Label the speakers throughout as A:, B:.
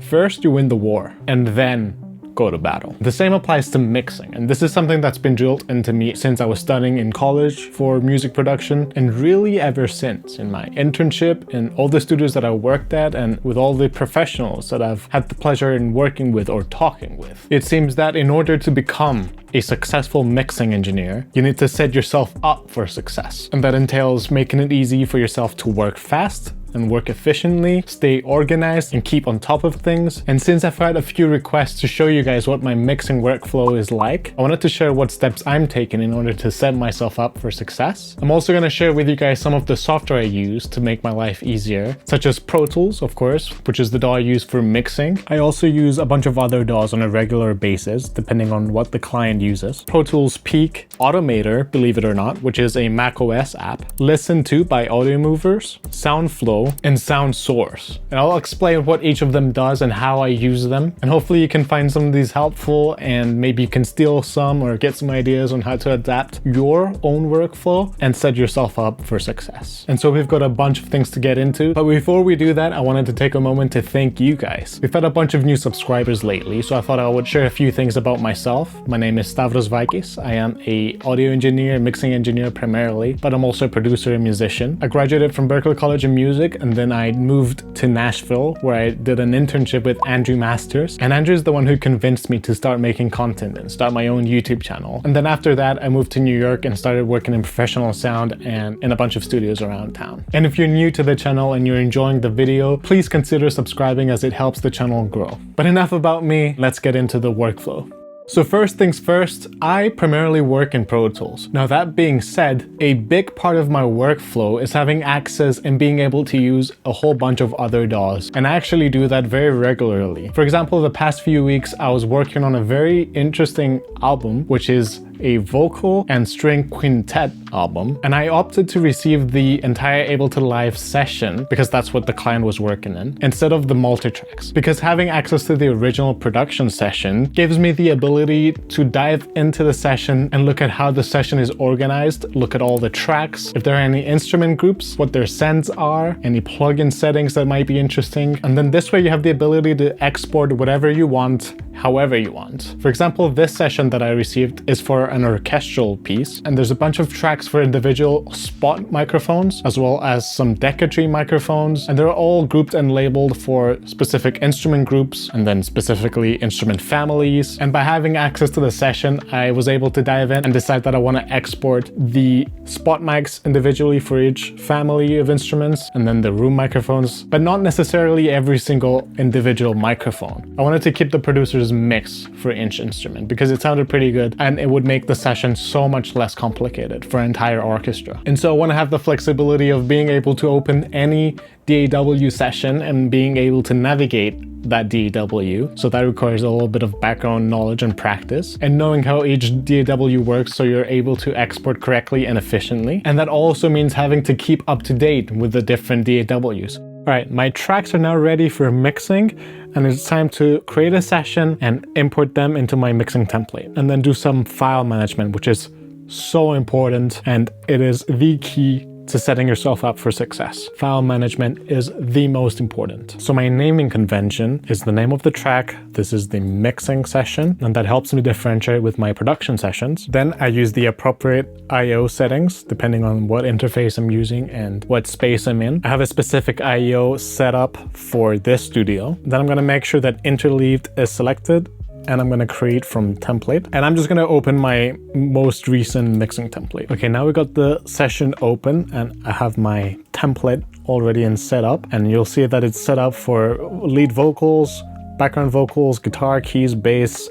A: First, you win the war, and then go to battle. The same applies to mixing, and this is something that's been drilled into me since I was studying in college for music production, and really ever since in my internship, in all the studios that I worked at, and with all the professionals that I've had the pleasure in working with or talking with. It seems that in order to become a successful mixing engineer, you need to set yourself up for success. And that entails making it easy for yourself to work fast and work efficiently, stay organized, and keep on top of things. And since I've had a few requests to show you guys what my mixing workflow is like, I wanted to share what steps I'm taking in order to set myself up for success. I'm also going to share with you guys some of the software I use to make my life easier, such as Pro Tools, of course, which is the DAW I use for mixing. I also use a bunch of other DAWs on a regular basis, depending on what the client uses. Pro Tools Peak, Automator, believe it or not, which is a macOS app, LISTENTO by Audiomovers, SoundFlow, and SoundSource. And I'll explain what each of them does and how I use them. And hopefully you can find some of these helpful, and maybe you can steal some or get some ideas on how to adapt your own workflow and set yourself up for success. And so we've got a bunch of things to get into. But before we do that, I wanted to take a moment to thank you guys. We've had a bunch of new subscribers lately, so I thought I would share a few things about myself. My name is Stavros Vakis. I am an audio engineer, mixing engineer primarily, but I'm also a producer and musician. I graduated from Berklee College of Music, and then I moved to Nashville, where I did an internship with Andrew Masters. And Andrew's the one who convinced me to start making content and start my own YouTube channel. And then after that, I moved to New York and started working in professional sound and in a bunch of studios around town. And if you're new to the channel and you're enjoying the video, please consider subscribing, as it helps the channel grow. But enough about me, let's get into the workflow. So first things first, I primarily work in Pro Tools. Now that being said, a big part of my workflow is having access and being able to use a whole bunch of other DAWs. And I actually do that very regularly. For example, the past few weeks, I was working on a very interesting album, which is a vocal and string quintet album, and I opted to receive the entire Ableton Live session because that's what the client was working in, instead of the multi-tracks. Because having access to the original production session gives me the ability to dive into the session and look at how the session is organized, look at all the tracks, if there are any instrument groups, what their sends are, any plugin settings that might be interesting. And then this way you have the ability to export whatever you want, however you want. For example, this session that I received is for an orchestral piece, and there's a bunch of tracks for individual spot microphones as well as some Decca-tree microphones, and they're all grouped and labeled for specific instrument groups and then specifically instrument families. And by having access to the session, I was able to dive in and decide that I want to export the spot mics individually for each family of instruments, and then the room microphones, but not necessarily every single individual microphone. I wanted to keep the producer's mix for each instrument because it sounded pretty good, and it would make the session so much less complicated for an entire orchestra. And so I want to have the flexibility of being able to open any DAW session and being able to navigate that DAW. So that requires a little bit of background knowledge and practice, and knowing how each DAW works so you're able to export correctly and efficiently. And that also means having to keep up to date with the different DAWs. All right, my tracks are now ready for mixing, and it's time to create a session and import them into my mixing template, and then do some file management, which is so important, and it is the key to setting yourself up for success. File management is the most important. So my naming convention is the name of the track. This is the mixing session, and that helps me differentiate with my production sessions. Then I use the appropriate I/O settings depending on what interface I'm using and what space I'm in. I have a specific I/O set up for this studio. Then I'm gonna make sure that interleaved is selected, and I'm gonna create from template. And I'm just gonna open my most recent mixing template. Okay, now we got the session open, and I have my template already in setup, and you'll see that it's set up for lead vocals, background vocals, guitar, keys, bass,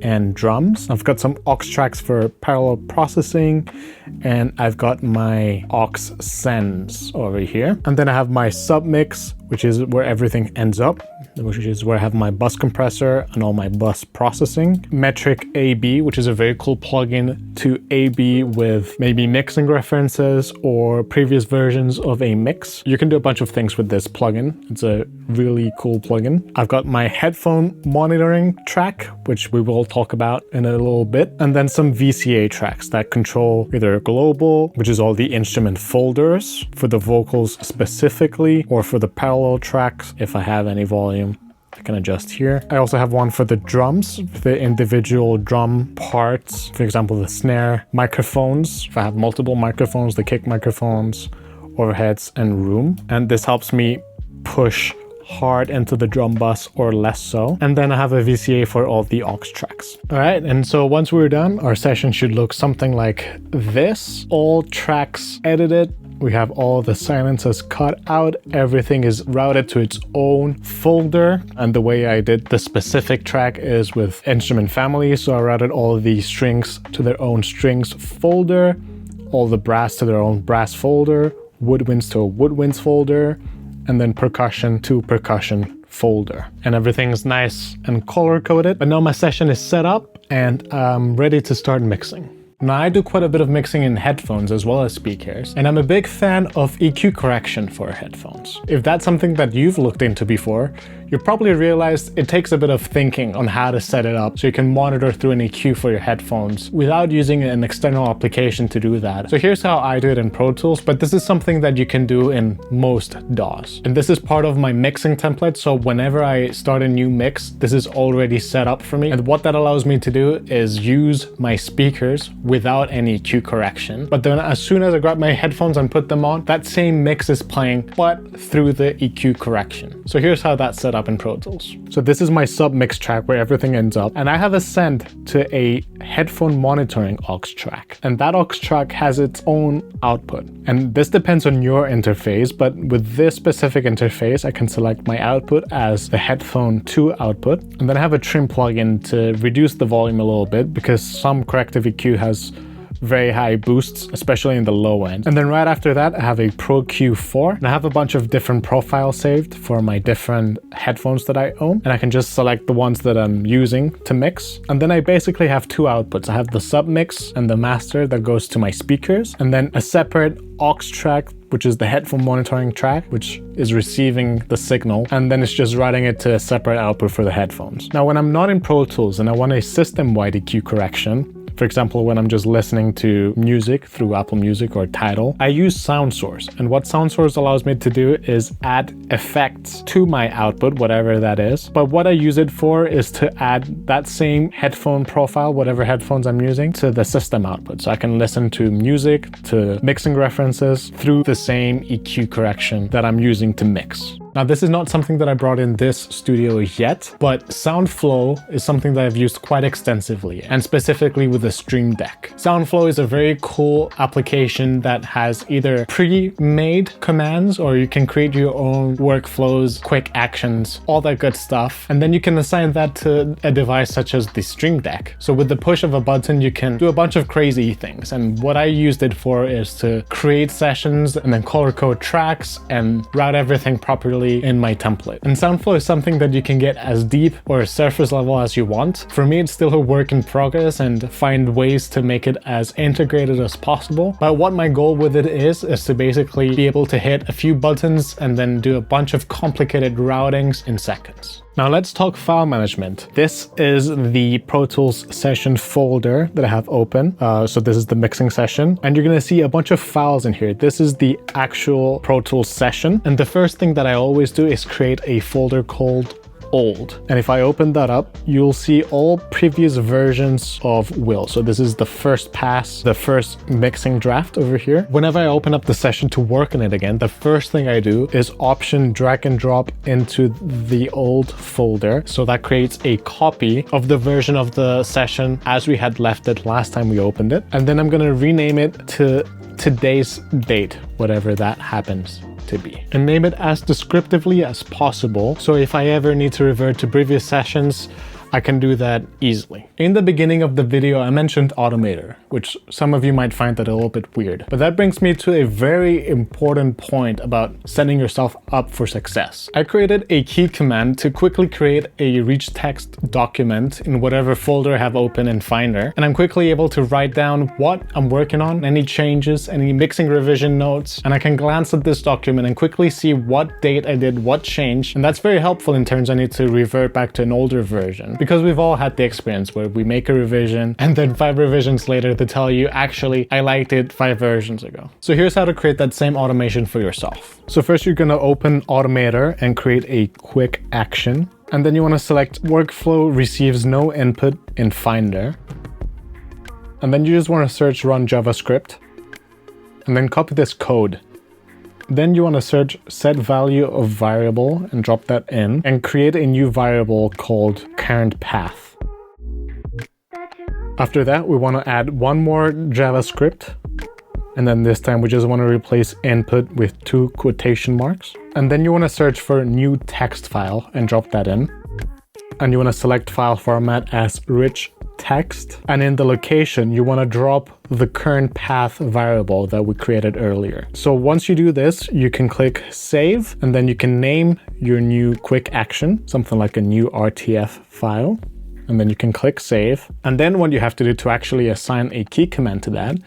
A: and drums. I've got some aux tracks for parallel processing, and I've got my aux sends over here. And then I have my submix, which is where everything ends up, which is where I have my bus compressor and all my bus processing. Metric AB, which is a very cool plugin to AB with maybe mixing references or previous versions of a mix. You can do a bunch of things with this plugin. It's a really cool plugin. I've got my headphone monitoring track, which we will talk about in a little bit. And then some VCA tracks that control either global, which is all the instrument folders for the vocals specifically, or for the parallel tracks if I have any volume. I can adjust here. I also have one for the drums, the individual drum parts. For example, the snare, microphones. If I have multiple microphones, the kick microphones, overheads, and room. And this helps me push hard into the drum bus or less so. And then I have a VCA for all the aux tracks. All right, and so once we're done, our session should look something like this. All tracks edited. We have all the silences cut out. Everything is routed to its own folder. And the way I did the specific track is with instrument family. So I routed all the strings to their own strings folder, all the brass to their own brass folder, woodwinds to a woodwinds folder, and then percussion to percussion folder. And everything's nice and color coded. But now my session is set up and I'm ready to start mixing. Now I do quite a bit of mixing in headphones as well as speakers, and I'm a big fan of EQ correction for headphones. If that's something that you've looked into before, you probably realized it takes a bit of thinking on how to set it up so you can monitor through an EQ for your headphones without using an external application to do that. So here's how I do it in Pro Tools, but this is something that you can do in most DAWs. And this is part of my mixing template, so whenever I start a new mix, this is already set up for me. And what that allows me to do is use my speakers without any EQ correction. But then as soon as I grab my headphones and put them on, that same mix is playing, but through the EQ correction. So here's how that's set up in Pro Tools. So this is my sub mix track where everything ends up, and I have a send to a headphone monitoring aux track, and that aux track has its own output. And this depends on your interface, but with this specific interface, I can select my output as the headphone 2 output, and then I have a trim plugin to reduce the volume a little bit because some corrective EQ has very high boosts, especially in the low end. And then right after that, I have a Pro Q4, and I have a bunch of different profiles saved for my different headphones that I own. And I can just select the ones that I'm using to mix. And then I basically have two outputs. I have the sub mix and the master that goes to my speakers, and then a separate aux track, which is the headphone monitoring track, which is receiving the signal, and then it's just routing it to a separate output for the headphones. Now, when I'm not in Pro Tools and I want a system-wide EQ correction, for example, when I'm just listening to music through Apple Music or Tidal, I use SoundSource. And what SoundSource allows me to do is add effects to my output, whatever that is. But what I use it for is to add that same headphone profile, whatever headphones I'm using, to the system output. So I can listen to music, to mixing references through the same EQ correction that I'm using to mix. Now, this is not something that I brought in this studio yet, but SoundFlow is something that I've used quite extensively, and specifically with the Stream Deck. SoundFlow is a very cool application that has either pre-made commands, or you can create your own workflows, quick actions, all that good stuff. And then you can assign that to a device such as the Stream Deck. So with the push of a button, you can do a bunch of crazy things. And what I used it for is to create sessions and then color code tracks and route everything properly in my template. And SoundFlow is something that you can get as deep or surface level as you want. For me, it's still a work in progress and find ways to make it as integrated as possible. But what my goal with it is to basically be able to hit a few buttons and then do a bunch of complicated routings in seconds. Now let's talk file management. This is the Pro Tools session folder that I have open. So this is the mixing session, and you're gonna see a bunch of files in here. This is the actual Pro Tools session. And the first thing that I always do is create a folder called old. And if I open that up, you'll see all previous versions of Will. So this is the first pass, the first mixing draft over here. Whenever I open up the session to work on it again, the first thing I do is option drag and drop into the old folder. So that creates a copy of the version of the session as we had left it last time we opened it. And then I'm gonna rename it to today's date, whatever that happens to be, and name it as descriptively as possible. So if I ever need to revert to previous sessions, I can do that easily. In the beginning of the video, I mentioned Automator, which some of you might find that a little bit weird. But that brings me to a very important point about setting yourself up for success. I created a key command to quickly create a rich text document in whatever folder I have open in Finder. And I'm quickly able to write down what I'm working on, any changes, any mixing revision notes. And I can glance at this document and quickly see what date I did what change. And that's very helpful in terms I need to revert back to an older version. because we've all had the experience where we make a revision and then 5 revisions later they tell you, actually, I liked it 5 versions ago. So here's how to create that same automation for yourself. So first you're gonna open Automator and create a quick action. And then you wanna select Workflow receives no input in Finder. And then you just wanna search run JavaScript and then copy this code. Then you want to search set value of variable and drop that in and create a new variable called current path. After that, we want to add one more JavaScript. And then this time we just want to replace input with 2 quotation marks. And then you want to search for new text file and drop that in. And you want to select file format as rich text. And in the location, you want to drop the current path variable that we created earlier. So once you do this, you can click save, and then you can name your new quick action, something like a new RTF file. And then you can click save. And then what you have to do to actually assign a key command to that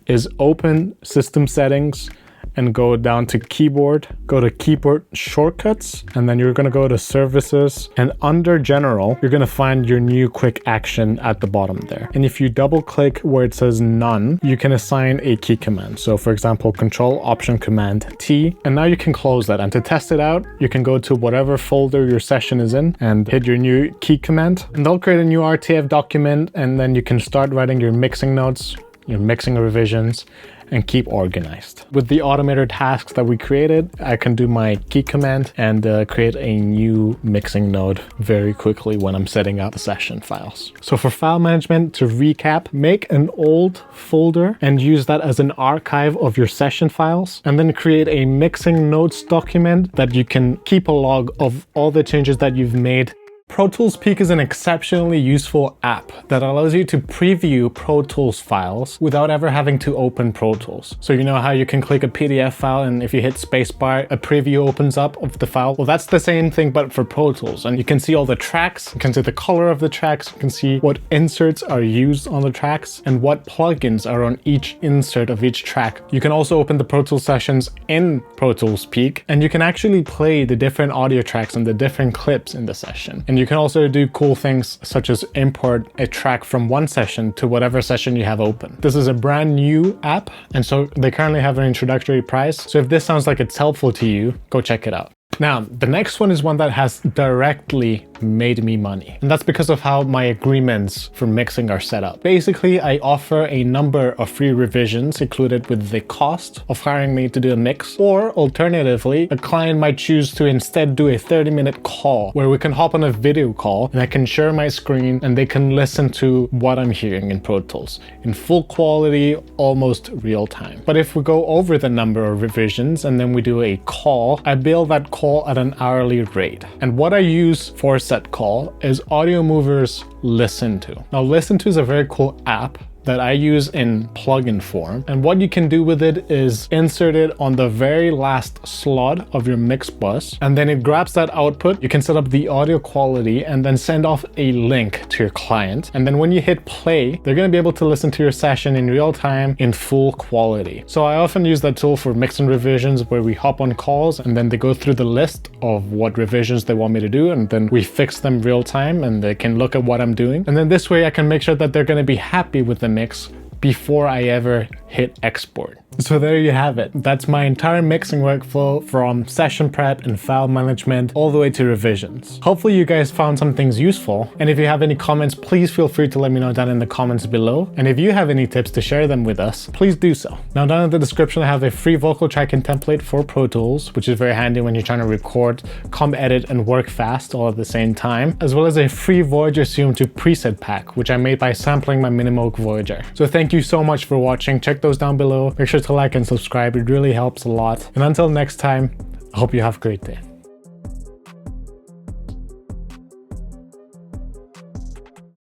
A: is open system settings and go down to keyboard, go to keyboard shortcuts, and then you're gonna go to services, and under general, you're gonna find your new quick action at the bottom there. And if you double click where it says none, you can assign a key command. So for example, Control Option Command T, and now you can close that. And to test it out, you can go to whatever folder your session is in and hit your new key command, and they'll create a new RTF document, and then you can start writing your mixing notes, your mixing revisions, and keep organized. With the Automator tasks that we created, I can do my key command and create a new mixing node very quickly when I'm setting up the session files. So for file management, to recap, make an old folder and use that as an archive of your session files, and then create a mixing notes document that you can keep a log of all the changes that you've made. Pro Tools Peak is an exceptionally useful app that allows you to preview Pro Tools files without ever having to open Pro Tools. So you know how you can click a PDF file and if you hit spacebar, a preview opens up of the file? Well, that's the same thing, but for Pro Tools. And you can see all the tracks, you can see the color of the tracks, you can see what inserts are used on the tracks and what plugins are on each insert of each track. You can also open the Pro Tools sessions in Pro Tools Peak, and you can actually play the different audio tracks and the different clips in the session. And you can also do cool things such as import a track from one session to whatever session you have open. This is a brand new app, and so they currently have an introductory price. So if this sounds like it's helpful to you, go check it out. Now, the next one is one that has directly made me money. And that's because of how my agreements for mixing are set up. Basically, I offer a number of free revisions included with the cost of hiring me to do a mix. Or alternatively, a client might choose to instead do a 30-minute call where we can hop on a video call and I can share my screen and they can listen to what I'm hearing in Pro Tools in full quality, almost real time. But if we go over the number of revisions and then we do a call, I bill that call at an hourly rate. And what I use for set call is Audiomovers LISTENTO. Now, LISTENTO is a very cool app that I use in plugin form. And what you can do with it is insert it on the very last slot of your mix bus, and then it grabs that output. You can set up the audio quality and then send off a link to your client. And then when you hit play, they're gonna be able to listen to your session in real time in full quality. So I often use that tool for mix and revisions where we hop on calls and then they go through the list of what revisions they want me to do, and then we fix them real time and they can look at what I'm doing. And then this way I can make sure that they're gonna be happy with the mix before I ever hit export. So there you have it. That's my entire mixing workflow from session prep and file management all the way to revisions. Hopefully you guys found some things useful. And if you have any comments, please feel free to let me know down in the comments below. And if you have any tips to share them with us, please do so. Now down in the description, I have a free vocal tracking template for Pro Tools, which is very handy when you're trying to record, comp edit, and work fast all at the same time, as well as a free Voyager Zoom to preset pack, which I made by sampling my Minimoog Voyager. So thank you so much for watching. Check those down below. Make sure to like and subscribe. It really helps a lot. And until next time, I hope you have a great day.